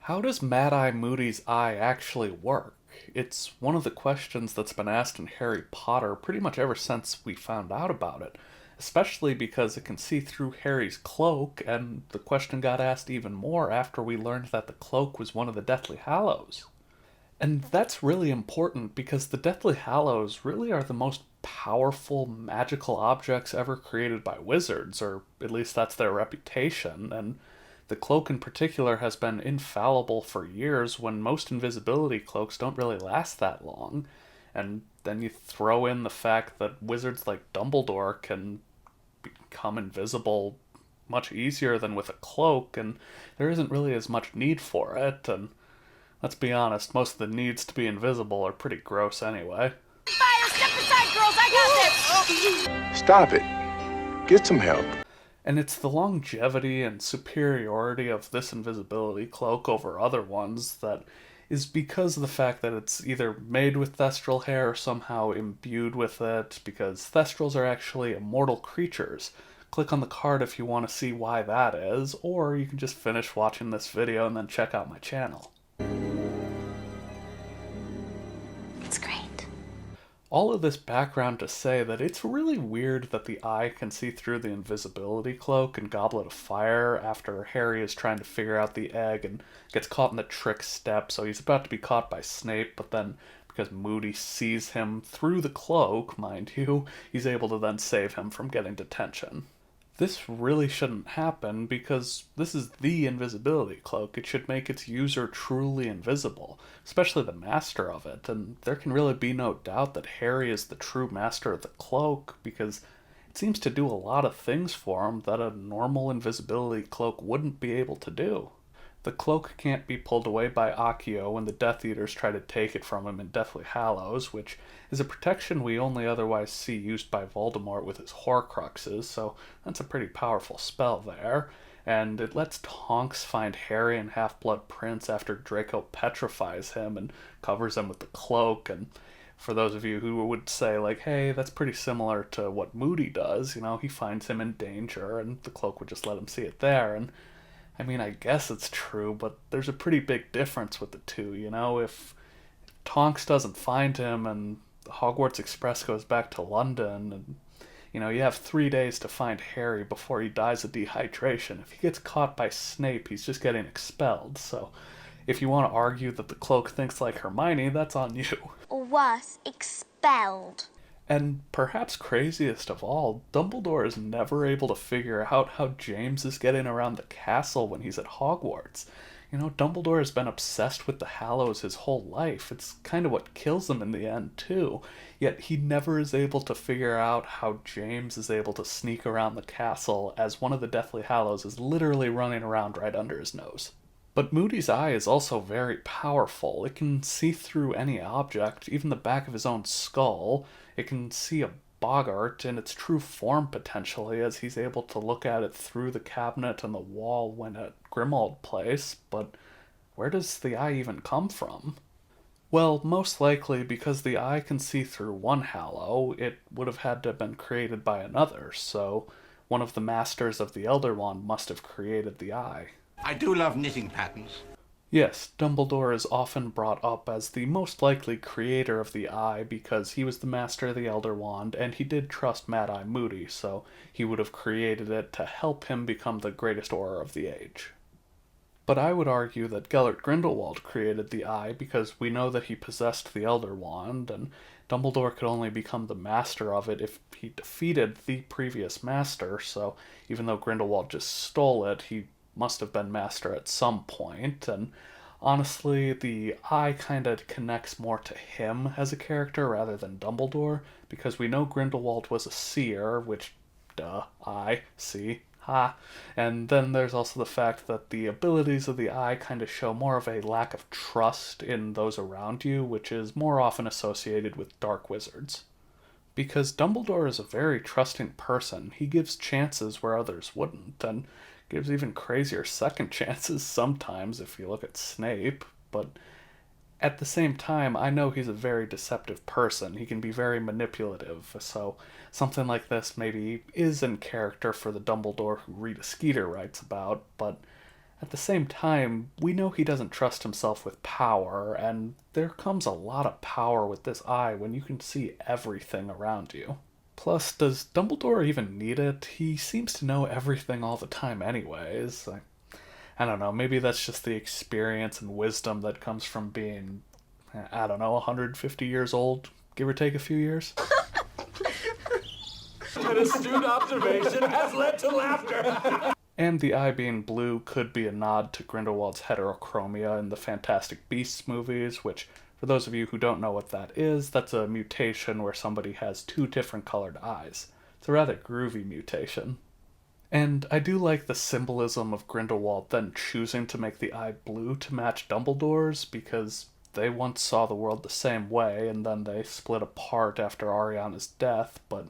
How does Mad Eye Moody's eye actually work? It's one of the questions that's been asked in Harry Potter pretty much ever since we found out about it, especially because it can see through Harry's cloak, and the question got asked even more after we learned that the cloak was one of the Deathly Hallows. And that's really important because the Deathly Hallows really are the most powerful magical objects ever created by wizards, or at least that's their reputation, and the cloak in particular has been infallible for years when most invisibility cloaks don't really last that long. And then you throw in the fact that wizards like Dumbledore can become invisible much easier than with a cloak, and there isn't really as much need for it, and let's be honest, most of the needs to be invisible are pretty gross anyway. Fire! Step aside, girls! I got this! Stop it. Get some help. And it's the longevity and superiority of this invisibility cloak over other ones that is because of the fact that it's either made with thestral hair or somehow imbued with it, because thestrals are actually immortal creatures. Click on the card if you want to see why that is, or you can just finish watching this video and then check out my channel. It's great. All of this background to say that it's really weird that the eye can see through the invisibility cloak and Goblet of Fire after Harry is trying to figure out the egg and gets caught in the trick step, so he's about to be caught by Snape, but then because Moody sees him through the cloak, mind you, he's able to then save him from getting detention. This really shouldn't happen because this is the invisibility cloak. It should make its user truly invisible, especially the master of it, and there can really be no doubt that Harry is the true master of the cloak because it seems to do a lot of things for him that a normal invisibility cloak wouldn't be able to do. The cloak can't be pulled away by Accio when the Death Eaters try to take it from him in Deathly Hallows, which is a protection we only otherwise see used by Voldemort with his Horcruxes, so that's a pretty powerful spell there. And it lets Tonks find Harry and Half-Blood Prince after Draco petrifies him and covers him with the cloak, and for those of you who would say, like, hey, that's pretty similar to what Moody does, he finds him in danger, and the cloak would just let him see it there, and I mean, I guess it's true, but there's a pretty big difference with the two, If Tonks doesn't find him and the Hogwarts Express goes back to London, and, you have 3 days to find Harry before he dies of dehydration. If he gets caught by Snape, he's just getting expelled, so if you want to argue that the cloak thinks like Hermione, that's on you. Or worse, expelled. And perhaps craziest of all, Dumbledore is never able to figure out how James is getting around the castle when he's at Hogwarts. Dumbledore has been obsessed with the Hallows his whole life. It's kind of what kills him in the end, too. Yet he never is able to figure out how James is able to sneak around the castle as one of the Deathly Hallows is literally running around right under his nose. But Moody's eye is also very powerful. It can see through any object, even the back of his own skull. It can see a boggart in its true form potentially, as he's able to look at it through the cabinet and the wall when at Grimmauld Place, but where does the eye even come from? Well, most likely because the eye can see through one Hallow, it would have had to have been created by another, so one of the masters of the Elder Wand must have created the eye. I do love knitting patterns. Yes, Dumbledore is often brought up as the most likely creator of the Eye because he was the master of the Elder Wand and he did trust Mad Eye Moody, so he would have created it to help him become the greatest Auror of the age. But I would argue that Gellert Grindelwald created the Eye because we know that he possessed the Elder Wand, and Dumbledore could only become the master of it if he defeated the previous master, so even though Grindelwald just stole it, he must have been master at some point, and honestly, the eye kind of connects more to him as a character rather than Dumbledore, because we know Grindelwald was a seer, which, duh, eye, see, ha, and then there's also the fact that the abilities of the eye kind of show more of a lack of trust in those around you, which is more often associated with dark wizards. Because Dumbledore is a very trusting person, he gives chances where others wouldn't, and gives even crazier second chances sometimes if you look at Snape, but at the same time, I know he's a very deceptive person. He can be very manipulative, so something like this maybe is in character for the Dumbledore who Rita Skeeter writes about, but At the same time, we know he doesn't trust himself with power, and there comes a lot of power with this eye when you can see everything around you. Plus, does Dumbledore even need it? He seems to know everything all the time anyways. I don't know, maybe that's just the experience and wisdom that comes from being, I don't know, 150 years old, give or take a few years. An astute observation has led to laughter. And the eye being blue could be a nod to Grindelwald's heterochromia in the Fantastic Beasts movies, which, for those of you who don't know what that is, that's a mutation where somebody has two different colored eyes. It's a rather groovy mutation. And I do like the symbolism of Grindelwald then choosing to make the eye blue to match Dumbledore's, because they once saw the world the same way, and then they split apart after Ariana's death, but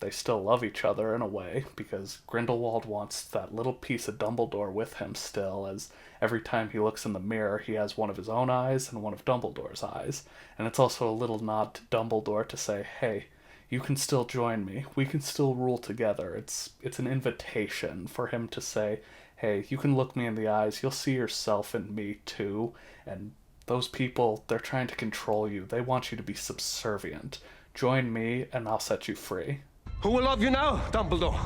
they still love each other in a way, because Grindelwald wants that little piece of Dumbledore with him still, as every time he looks in the mirror he has one of his own eyes and one of Dumbledore's eyes. And it's also a little nod to Dumbledore to say, hey, you can still join me, we can still rule together. It's an invitation for him to say, hey, you can look me in the eyes, you'll see yourself in me too, and those people, they're trying to control you, they want you to be subservient. Join me and I'll set you free. Who will love you now, Dumbledore?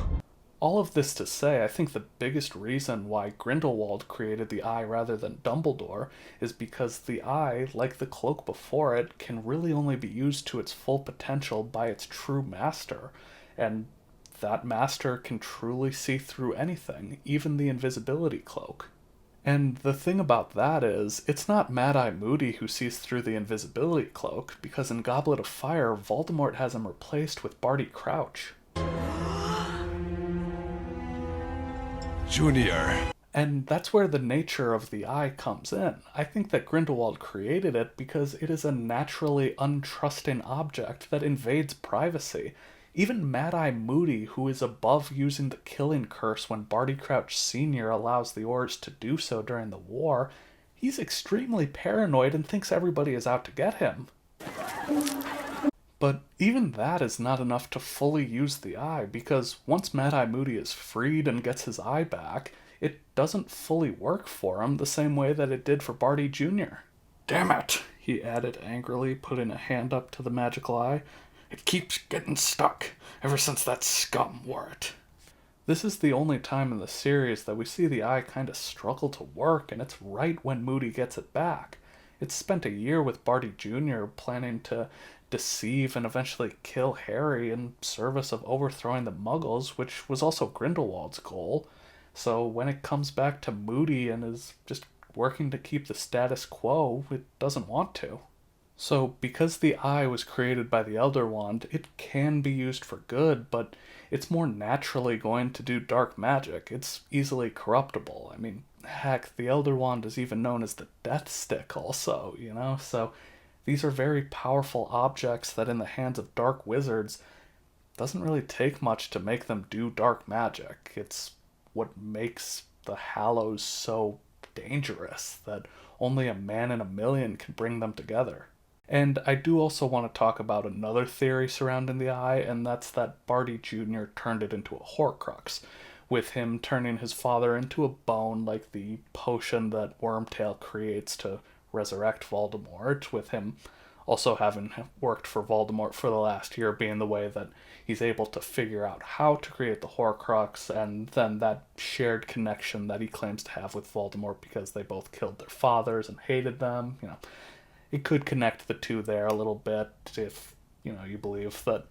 All of this to say, I think the biggest reason why Grindelwald created the eye rather than Dumbledore is because the eye, like the cloak before it, can really only be used to its full potential by its true master. And that master can truly see through anything, even the invisibility cloak. And the thing about that is, it's not Mad Eye Moody who sees through the invisibility cloak, because in Goblet of Fire, Voldemort has him replaced with Barty Crouch. Junior. And that's where the nature of the eye comes in. I think that Grindelwald created it because it is a naturally untrusting object that invades privacy. Even Mad Eye Moody, who is above using the killing curse when Barty Crouch Sr. allows the Aurors to do so during the war, he's extremely paranoid and thinks everybody is out to get him. But even that is not enough to fully use the eye, because once Mad Eye Moody is freed and gets his eye back, it doesn't fully work for him the same way that it did for Barty Jr. Damn it, he added angrily, putting a hand up to the magical eye. It keeps getting stuck, ever since that scum wore it. This is the only time in the series that we see the eye kind of struggle to work, and it's right when Moody gets it back. It's spent a year with Barty Jr. planning to deceive and eventually kill Harry in service of overthrowing the Muggles, which was also Grindelwald's goal. So when it comes back to Moody and is just working to keep the status quo, it doesn't want to. So, because the eye was created by the Elder Wand, it can be used for good, but it's more naturally going to do dark magic. It's easily corruptible. I mean, heck, the Elder Wand is even known as the Death Stick also, you know? So, these are very powerful objects that in the hands of dark wizards doesn't really take much to make them do dark magic. It's what makes the Hallows so dangerous that only a man in a million can bring them together. And I do also want to talk about another theory surrounding the eye, and that's that Barty Jr. turned it into a Horcrux, with him turning his father into a bone like the potion that Wormtail creates to resurrect Voldemort, with him also having worked for Voldemort for the last year being the way that he's able to figure out how to create the Horcrux, and then that shared connection that he claims to have with Voldemort because they both killed their fathers and hated them, you know. It could connect the two there a little bit if, you believe that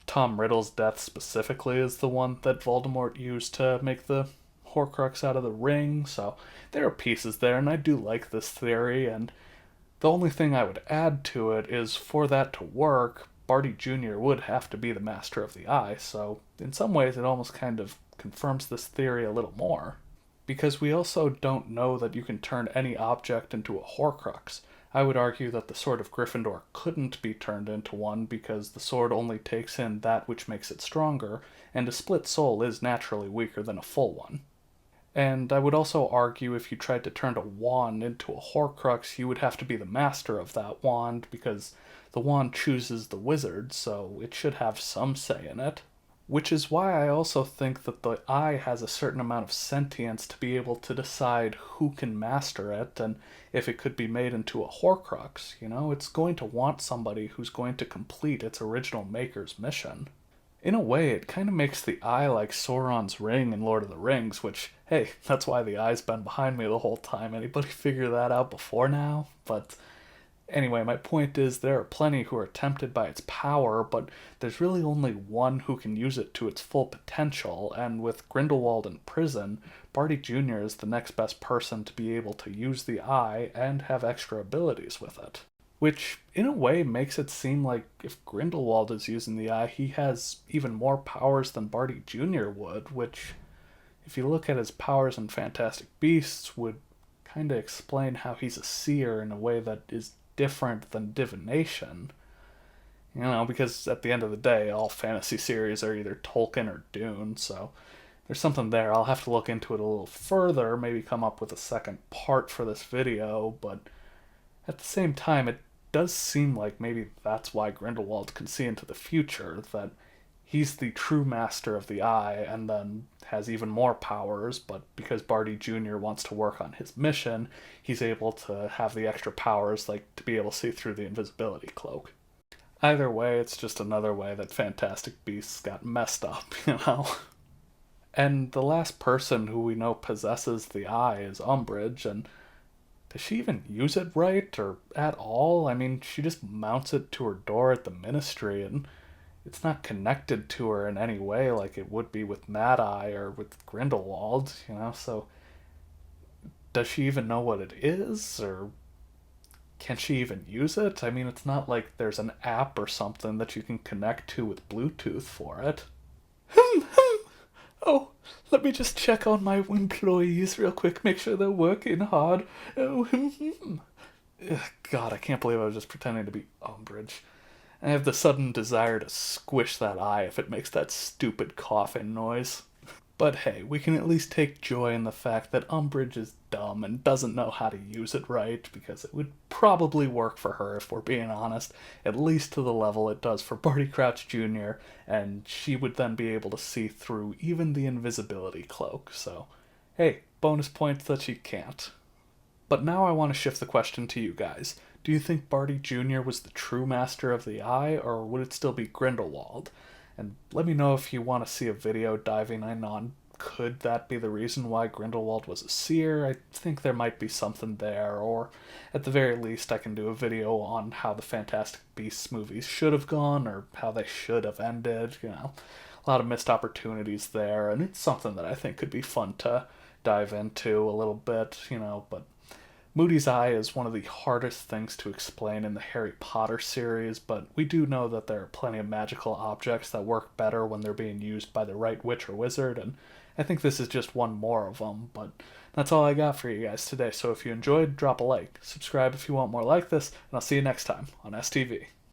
Tom Riddle's death specifically is the one that Voldemort used to make the Horcrux out of the ring. So there are pieces there, and I do like this theory, and the only thing I would add to it is for that to work, Barty Jr. would have to be the master of the eye, so in some ways it almost kind of confirms this theory a little more. Because we also don't know that you can turn any object into a Horcrux. I would argue that the Sword of Gryffindor couldn't be turned into one because the sword only takes in that which makes it stronger, and a split soul is naturally weaker than a full one. And I would also argue if you tried to turn a wand into a Horcrux, you would have to be the master of that wand because the wand chooses the wizard, so it should have some say in it. Which is why I also think that the eye has a certain amount of sentience to be able to decide who can master it and if it could be made into a Horcrux. It's going to want somebody who's going to complete its original maker's mission. In a way, it kind of makes the eye like Sauron's ring in Lord of the Rings, which, hey, that's why the eye's been behind me the whole time. Anybody figure that out before now? But anyway, my point is there are plenty who are tempted by its power, but there's really only one who can use it to its full potential, and with Grindelwald in prison, Barty Jr. is the next best person to be able to use the eye and have extra abilities with it. Which, in a way, makes it seem like if Grindelwald is using the eye, he has even more powers than Barty Jr. would, which, if you look at his powers in Fantastic Beasts, would kind of explain how he's a seer in a way that is different than divination. Because at the end of the day, all fantasy series are either Tolkien or Dune, so there's something there. I'll have to look into it a little further, maybe come up with a second part for this video, but at the same time, it does seem like maybe that's why Grindelwald can see into the future, that he's the true master of the eye and then has even more powers, but because Barty Jr. wants to work on his mission, he's able to have the extra powers, like to be able to see through the invisibility cloak. Either way, it's just another way that Fantastic Beasts got messed up. And the last person who we know possesses the eye is Umbridge, and does she even use it right or at all? I mean, she just mounts it to her door at the Ministry, and it's not connected to her in any way like it would be with Mad Eye or with Grindelwald, so does she even know what it is, or can she even use it? I mean, it's not like there's an app or something that you can connect to with Bluetooth for it. Oh, let me just check on my employees real quick, make sure they're working hard. Oh, God, I can't believe I was just pretending to be Umbridge. I have the sudden desire to squish that eye if it makes that stupid coughing noise. But hey, we can at least take joy in the fact that Umbridge is dumb and doesn't know how to use it right, because it would probably work for her if we're being honest, at least to the level it does for Barty Crouch Jr., and she would then be able to see through even the invisibility cloak, so hey, bonus points that she can't. But now I want to shift the question to you guys. Do you think Barty Jr. was the true master of the eye, or would it still be Grindelwald? And let me know if you want to see a video diving in on could that be the reason why Grindelwald was a seer. I think there might be something there, or at the very least I can do a video on how the Fantastic Beasts movies should have gone, or how they should have ended, a lot of missed opportunities there, and it's something that I think could be fun to dive into a little bit, but Moody's eye is one of the hardest things to explain in the Harry Potter series, but we do know that there are plenty of magical objects that work better when they're being used by the right witch or wizard, and I think this is just one more of them, but that's all I got for you guys today, so if you enjoyed, drop a like, subscribe if you want more like this, and I'll see you next time on STV.